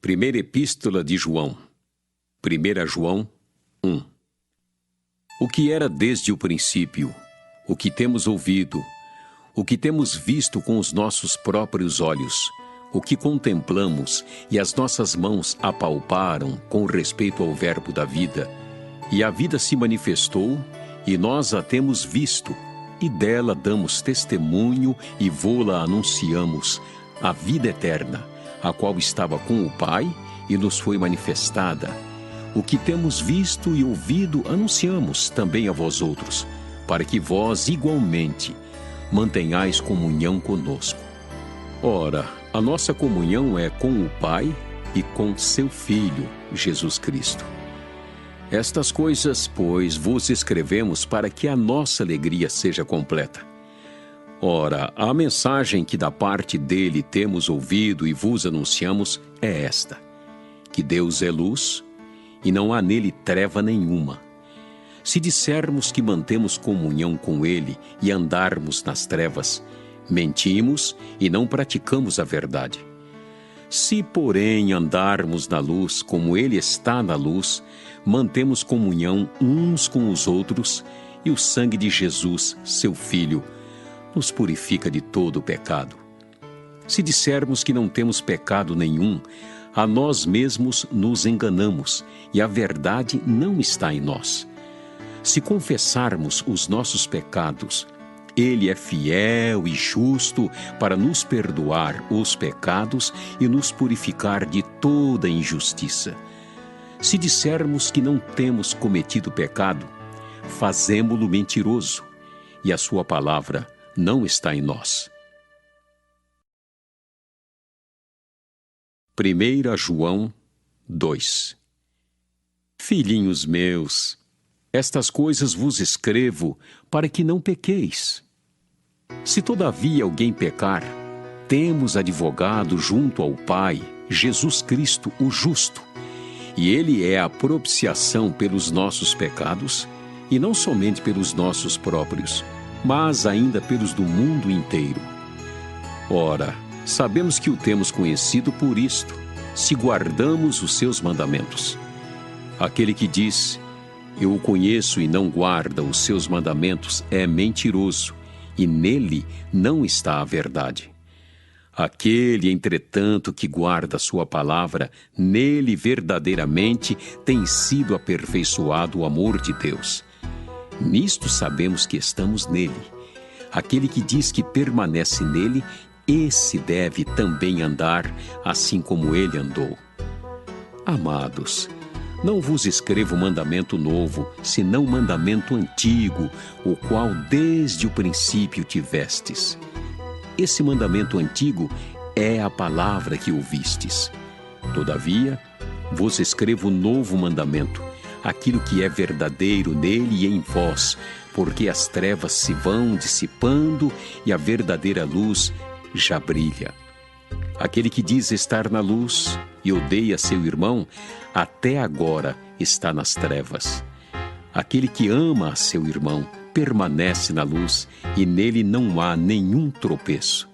Primeira Epístola de João, 1 João 1. O que era desde o princípio, o que temos ouvido, o que temos visto com os nossos próprios olhos, o que contemplamos e as nossas mãos apalparam com respeito ao Verbo da vida, e a vida se manifestou, e nós a temos visto, e dela damos testemunho e vô-la anunciamos, a vida eterna, a qual estava com o Pai e nos foi manifestada. O que temos visto e ouvido anunciamos também a vós outros, para que vós igualmente mantenhais comunhão conosco. Ora, a nossa comunhão é com o Pai e com seu Filho, Jesus Cristo. Estas coisas, pois, vos escrevemos para que a nossa alegria seja completa. Ora, a mensagem que da parte dele temos ouvido e vos anunciamos é esta: que Deus é luz e não há nele treva nenhuma. Se dissermos que mantemos comunhão com ele e andarmos nas trevas, mentimos e não praticamos a verdade. Se, porém, andarmos na luz como ele está na luz, mantemos comunhão uns com os outros, e o sangue de Jesus, seu Filho, nos purifica de todo o pecado. Se dissermos que não temos pecado nenhum, a nós mesmos nos enganamos, e a verdade não está em nós. Se confessarmos os nossos pecados, ele é fiel e justo para nos perdoar os pecados e nos purificar de toda injustiça. Se dissermos que não temos cometido pecado, fazemo-lo mentiroso, e a sua palavra não está em nós. 1 João 2. Filhinhos meus, estas coisas vos escrevo para que não pequeis. Se todavia alguém pecar, temos advogado junto ao Pai, Jesus Cristo, o justo, e ele é a propiciação pelos nossos pecados, e não somente pelos nossos próprios, mas ainda pelos do mundo inteiro. Ora, sabemos que o temos conhecido por isto, se guardamos os seus mandamentos. Aquele que diz, eu o conheço e não guarda os seus mandamentos, é mentiroso, e nele não está a verdade. Aquele, entretanto, que guarda a sua palavra, nele verdadeiramente tem sido aperfeiçoado o amor de Deus. Nisto sabemos que estamos nele. Aquele que diz que permanece nele, esse deve também andar assim como ele andou. Amados, não vos escrevo mandamento novo, senão mandamento antigo, o qual desde o princípio tivestes. Esse mandamento antigo é a palavra que ouvistes. Todavia, vos escrevo novo mandamento, aquilo que é verdadeiro nele e em vós, porque as trevas se vão dissipando e a verdadeira luz já brilha. Aquele que diz estar na luz e odeia seu irmão, até agora está nas trevas. Aquele que ama a seu irmão permanece na luz e nele não há nenhum tropeço.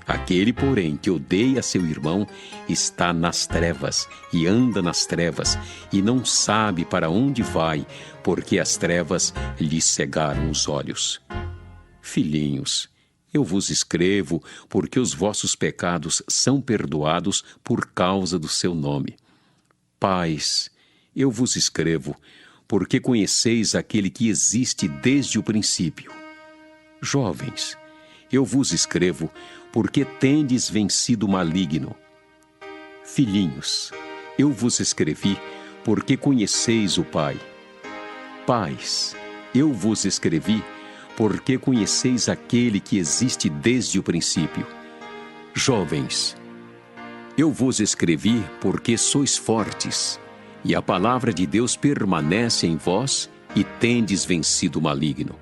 Aquele, porém, que odeia seu irmão está nas trevas e anda nas trevas e não sabe para onde vai, porque as trevas lhe cegaram os olhos. Filhinhos, eu vos escrevo porque os vossos pecados são perdoados por causa do seu nome. Pais, eu vos escrevo porque conheceis aquele que existe desde o princípio. Jovens, eu vos escrevo porque tendes vencido o maligno. Filhinhos, eu vos escrevi porque conheceis o Pai. Pais, eu vos escrevi porque conheceis aquele que existe desde o princípio. Jovens, eu vos escrevi porque sois fortes, e a palavra de Deus permanece em vós e tendes vencido o maligno.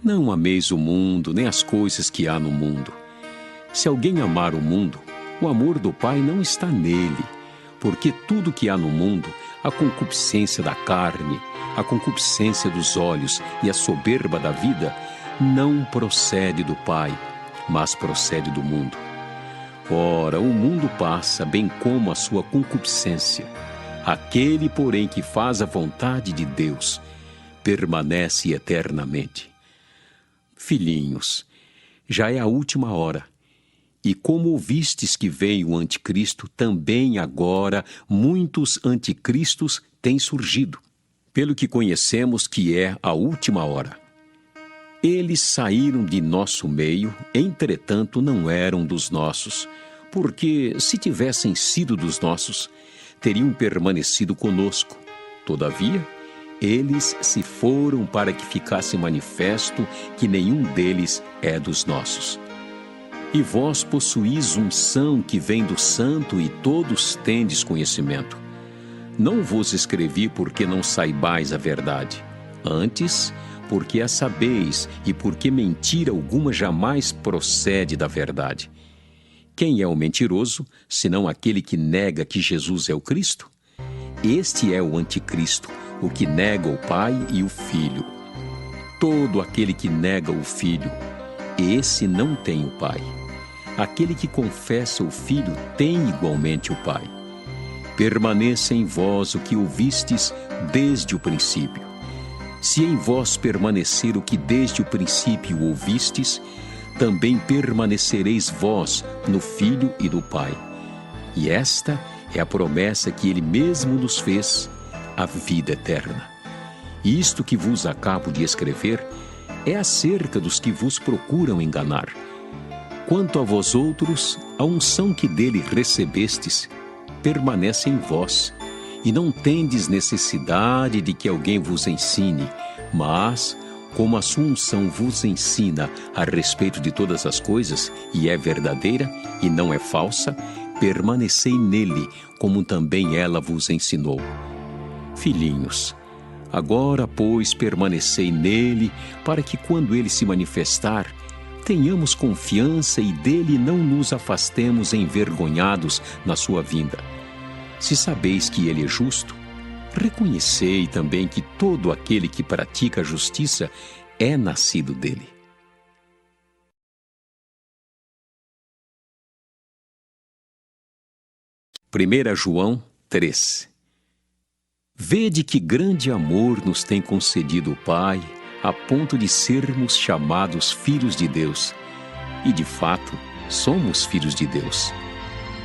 Não ameis o mundo, nem as coisas que há no mundo. Se alguém amar o mundo, o amor do Pai não está nele, porque tudo que há no mundo, a concupiscência da carne, a concupiscência dos olhos e a soberba da vida, não procede do Pai, mas procede do mundo. Ora, o mundo passa, bem como a sua concupiscência. Aquele, porém, que faz a vontade de Deus, permanece eternamente. Filhinhos, já é a última hora. E como ouvistes que veio o anticristo, também agora muitos anticristos têm surgido, pelo que conhecemos que é a última hora. Eles saíram de nosso meio, entretanto não eram dos nossos, porque se tivessem sido dos nossos, teriam permanecido conosco. Todavia, eles se foram para que ficasse manifesto que nenhum deles é dos nossos. E vós possuís unção que vem do Santo e todos tendes conhecimento. Não vos escrevi porque não saibais a verdade, antes porque a sabeis e porque mentira alguma jamais procede da verdade. Quem é o mentiroso, senão aquele que nega que Jesus é o Cristo? Este é o anticristo, o que nega o Pai e o Filho. Todo aquele que nega o Filho, esse não tem o Pai. Aquele que confessa o Filho tem igualmente o Pai. Permaneça em vós o que ouvistes desde o princípio. Se em vós permanecer o que desde o princípio ouvistes, também permanecereis vós no Filho e no Pai. E esta é a promessa que Ele mesmo nos fez, a vida eterna. E isto que vos acabo de escrever é acerca dos que vos procuram enganar. Quanto a vós outros, a unção que dele recebestes permanece em vós, e não tendes necessidade de que alguém vos ensine, mas, como a sua unção vos ensina a respeito de todas as coisas, e é verdadeira e não é falsa, permanecei nele, como também ela vos ensinou. Filhinhos, agora, pois, permanecei nele, para que quando ele se manifestar, tenhamos confiança e dele não nos afastemos envergonhados na sua vinda. Se sabeis que ele é justo, reconhecei também que todo aquele que pratica a justiça é nascido dele. Primeira João 3. Vede que grande amor nos tem concedido o Pai, a ponto de sermos chamados filhos de Deus. E, de fato, somos filhos de Deus.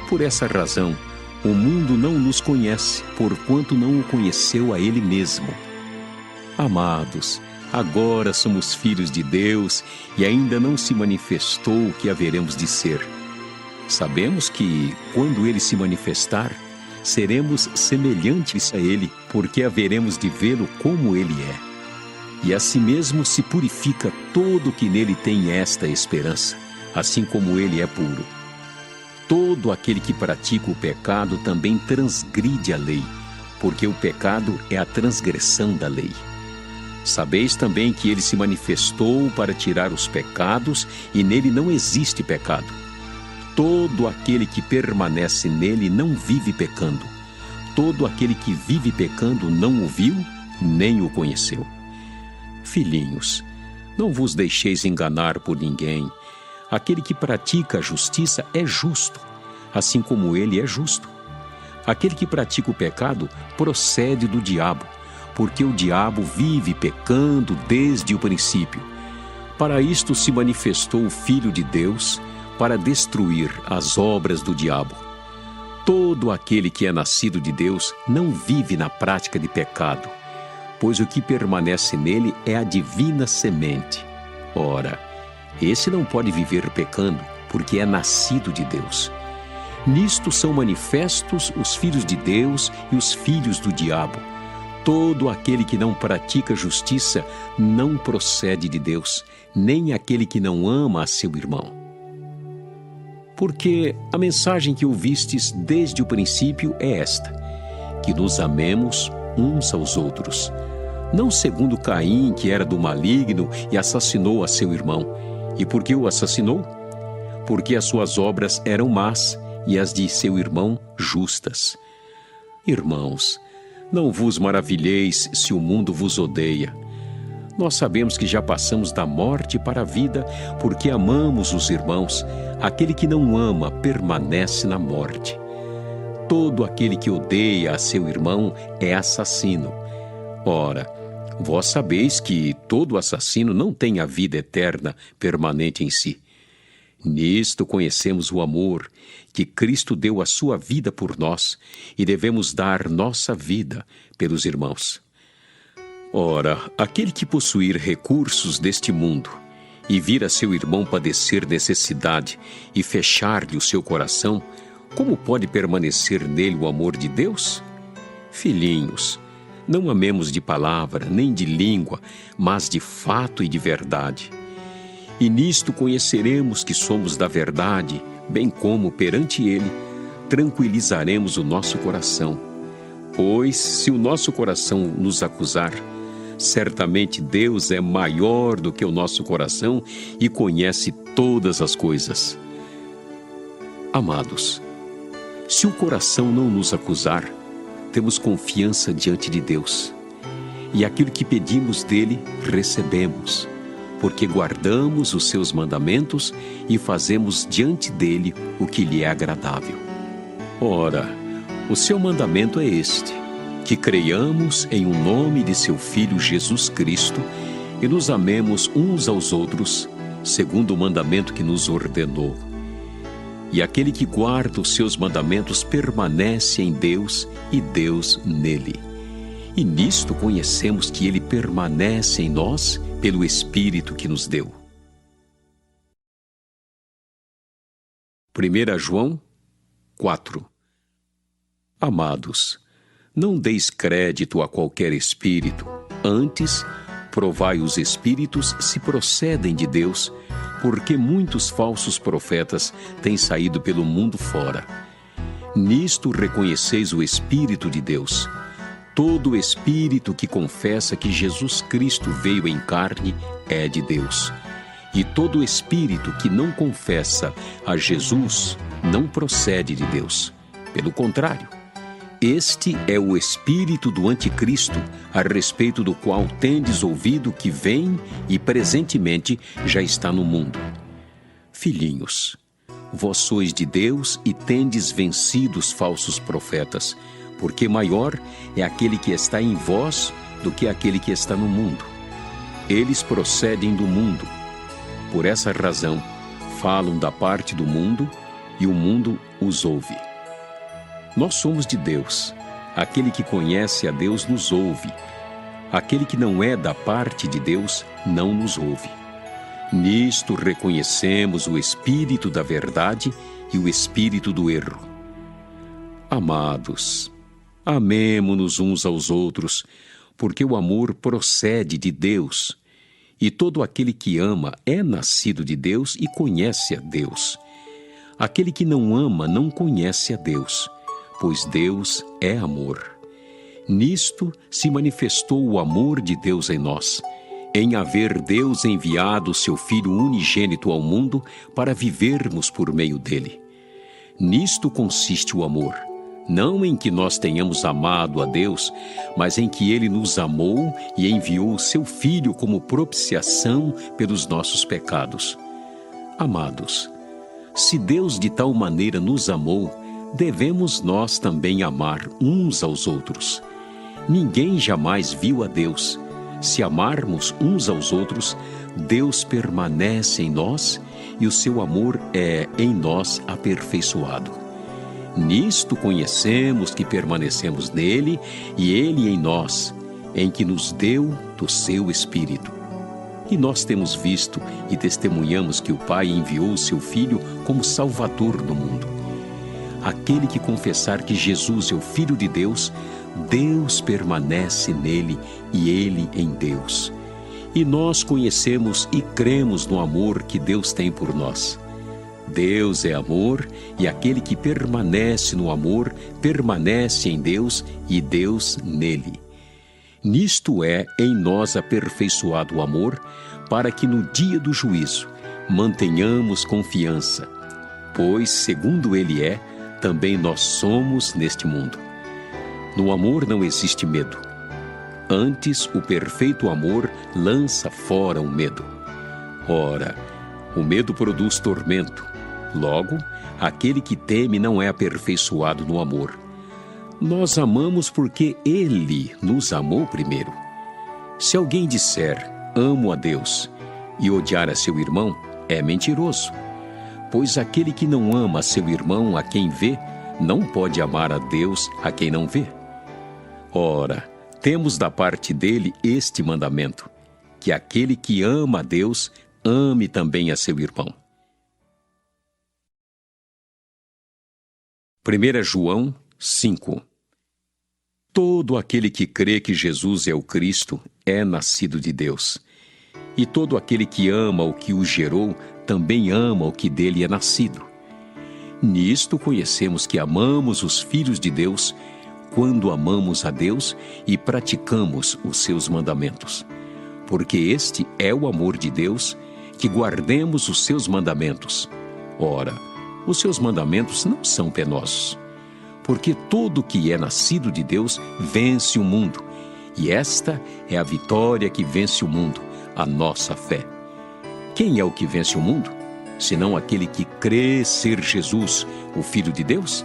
Por essa razão, o mundo não nos conhece, porquanto não o conheceu a Ele mesmo. Amados, agora somos filhos de Deus e ainda não se manifestou o que haveremos de ser. Sabemos que, quando Ele se manifestar, seremos semelhantes a Ele, porque haveremos de vê-lo como Ele é. E assim mesmo se purifica todo que nele tem esta esperança, assim como ele é puro. Todo aquele que pratica o pecado também transgride a lei, porque o pecado é a transgressão da lei. Sabeis também que ele se manifestou para tirar os pecados, e nele não existe pecado. Todo aquele que permanece nele não vive pecando. Todo aquele que vive pecando não o viu, nem o conheceu. Filhinhos, não vos deixeis enganar por ninguém. Aquele que pratica a justiça é justo, assim como ele é justo. Aquele que pratica o pecado procede do diabo, porque o diabo vive pecando desde o princípio. Para isto se manifestou o Filho de Deus, para destruir as obras do diabo. Todo aquele que é nascido de Deus não vive na prática de pecado, pois o que permanece nele é a divina semente. Ora, esse não pode viver pecando, porque é nascido de Deus. Nisto são manifestos os filhos de Deus e os filhos do diabo. Todo aquele que não pratica justiça não procede de Deus, nem aquele que não ama a seu irmão. Porque a mensagem que ouvistes desde o princípio é esta: que nos amemos uns aos outros. Não segundo Caim, que era do maligno e assassinou a seu irmão. E por que o assassinou? Porque as suas obras eram más e as de seu irmão justas. Irmãos, não vos maravilheis se o mundo vos odeia. Nós sabemos que já passamos da morte para a vida porque amamos os irmãos. Aquele que não ama permanece na morte. Todo aquele que odeia a seu irmão é assassino. Ora, vós sabeis que todo assassino não tem a vida eterna permanente em si. Nisto conhecemos o amor, que Cristo deu a sua vida por nós, e devemos dar nossa vida pelos irmãos. Ora, aquele que possuir recursos deste mundo e vir a seu irmão padecer necessidade e fechar-lhe o seu coração, como pode permanecer nele o amor de Deus? Filhinhos, não amemos de palavra, nem de língua, mas de fato e de verdade. E nisto conheceremos que somos da verdade, bem como perante Ele tranquilizaremos o nosso coração. Pois, se o nosso coração nos acusar, certamente Deus é maior do que o nosso coração e conhece todas as coisas. Amados, se o coração não nos acusar, temos confiança diante de Deus, e aquilo que pedimos dele, recebemos, porque guardamos os seus mandamentos e fazemos diante dele o que lhe é agradável. Ora, o seu mandamento é este: que creiamos em o nome de seu Filho Jesus Cristo e nos amemos uns aos outros, segundo o mandamento que nos ordenou. E aquele que guarda os seus mandamentos permanece em Deus e Deus nele. E nisto conhecemos que ele permanece em nós pelo Espírito que nos deu. 1 João 4. Amados, não deis crédito a qualquer espírito, antes provai os espíritos se procedem de Deus, porque muitos falsos profetas têm saído pelo mundo fora. Nisto reconheceis o Espírito de Deus. Todo espírito que confessa que Jesus Cristo veio em carne é de Deus. E todo espírito que não confessa a Jesus não procede de Deus. Pelo contrário, este é o espírito do anticristo, a respeito do qual tendes ouvido que vem e presentemente já está no mundo. Filhinhos, vós sois de Deus e tendes vencido os falsos profetas, porque maior é aquele que está em vós do que aquele que está no mundo. Eles procedem do mundo. Por essa razão, falam da parte do mundo e o mundo os ouve. Nós somos de Deus. Aquele que conhece a Deus nos ouve. Aquele que não é da parte de Deus não nos ouve. Nisto reconhecemos o espírito da verdade e o espírito do erro. Amados, amemo-nos uns aos outros, porque o amor procede de Deus, e todo aquele que ama é nascido de Deus e conhece a Deus. Aquele que não ama não conhece a Deus, pois Deus é amor. Nisto se manifestou o amor de Deus em nós, em haver Deus enviado o seu Filho unigênito ao mundo para vivermos por meio dele. Nisto consiste o amor, não em que nós tenhamos amado a Deus, mas em que ele nos amou e enviou o seu Filho como propiciação pelos nossos pecados. Amados, se Deus de tal maneira nos amou, devemos nós também amar uns aos outros. Ninguém jamais viu a Deus. Se amarmos uns aos outros, Deus permanece em nós e o seu amor é em nós aperfeiçoado. Nisto conhecemos que permanecemos nele e ele em nós, em que nos deu do seu Espírito. E nós temos visto e testemunhamos que o Pai enviou o seu Filho como Salvador do mundo. Aquele que confessar que Jesus é o Filho de Deus, Deus permanece nele e ele em Deus. E nós conhecemos e cremos no amor que Deus tem por nós. Deus é amor, e aquele que permanece no amor, permanece em Deus e Deus nele. Nisto é em nós aperfeiçoado o amor, para que no dia do juízo mantenhamos confiança, pois, segundo ele é, também nós somos neste mundo. No amor não existe medo. Antes, o perfeito amor lança fora o medo. Ora, o medo produz tormento. Logo, aquele que teme não é aperfeiçoado no amor. Nós amamos porque Ele nos amou primeiro. Se alguém disser, amo a Deus, e odiar a seu irmão, é mentiroso. Pois aquele que não ama a seu irmão a quem vê, não pode amar a Deus a quem não vê. Ora, temos da parte dele este mandamento, que aquele que ama a Deus, ame também a seu irmão. 1 João 5. Todo aquele que crê que Jesus é o Cristo é nascido de Deus. E todo aquele que ama o que o gerou, também ama o que dele é nascido. Nisto conhecemos que amamos os filhos de Deus, quando amamos a Deus e praticamos os seus mandamentos. Porque este é o amor de Deus, que guardemos os seus mandamentos. Ora, os seus mandamentos não são penosos. Porque todo que é nascido de Deus vence o mundo. E esta é a vitória que vence o mundo, a nossa fé. Quem é o que vence o mundo? Senão aquele que crê ser Jesus, o Filho de Deus?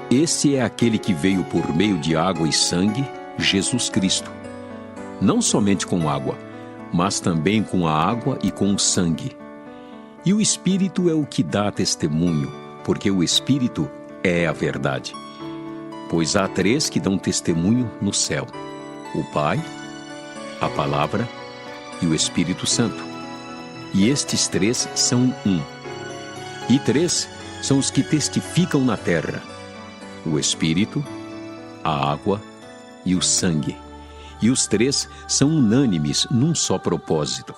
Este é aquele que veio por meio de água e sangue, Jesus Cristo. Não somente com água, mas também com a água e com o sangue. E o Espírito é o que dá testemunho, porque o Espírito é a verdade. Pois há três que dão testemunho no céu: o Pai, a Palavra e o Espírito Santo. E estes três são um. E três são os que testificam na terra: o Espírito, a água e o sangue. E os três são unânimes num só propósito.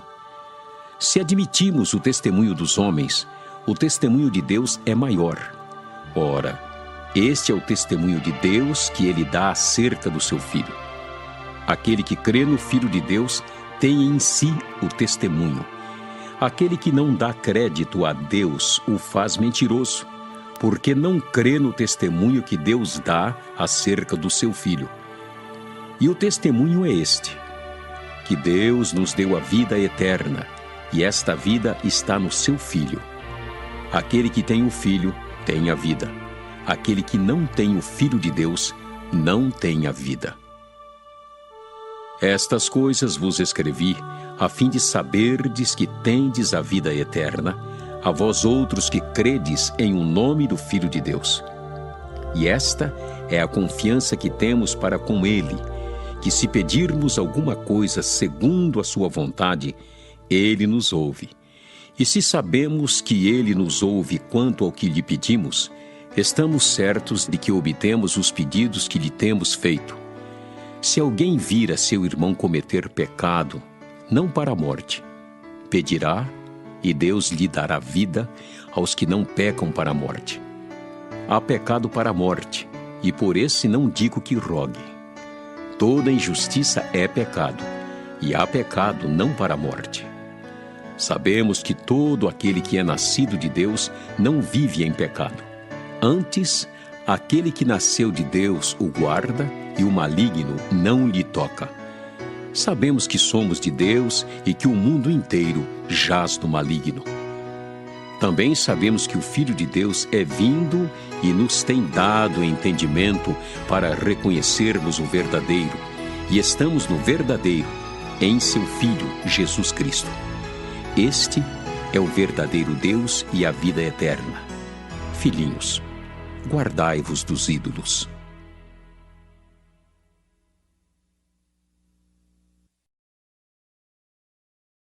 Se admitimos o testemunho dos homens, o testemunho de Deus é maior. Ora, este é o testemunho de Deus que ele dá acerca do seu Filho. Aquele que crê no Filho de Deus tem em si o testemunho. Aquele que não dá crédito a Deus o faz mentiroso, porque não crê no testemunho que Deus dá acerca do seu Filho. E o testemunho é este: que Deus nos deu a vida eterna, e esta vida está no seu Filho. Aquele que tem o Filho tem a vida. Aquele que não tem o Filho de Deus não tem a vida. Estas coisas vos escrevi, a fim de saberdes que tendes a vida eterna, a vós outros que credes em o nome do Filho de Deus. E esta é a confiança que temos para com Ele, que se pedirmos alguma coisa segundo a sua vontade, Ele nos ouve. E se sabemos que Ele nos ouve quanto ao que lhe pedimos, estamos certos de que obtemos os pedidos que lhe temos feito. Se alguém vir a seu irmão cometer pecado, não para a morte, pedirá, e Deus lhe dará vida aos que não pecam para a morte. Há pecado para a morte, e por esse não digo que rogue. Toda injustiça é pecado, e há pecado não para a morte. Sabemos que todo aquele que é nascido de Deus não vive em pecado. Antes, aquele que nasceu de Deus o guarda, e o maligno não lhe toca. Sabemos que somos de Deus e que o mundo inteiro jaz no maligno. Também sabemos que o Filho de Deus é vindo e nos tem dado entendimento para reconhecermos o verdadeiro, e estamos no verdadeiro, em seu Filho, Jesus Cristo. Este é o verdadeiro Deus e a vida eterna. Filhinhos, guardai-vos dos ídolos.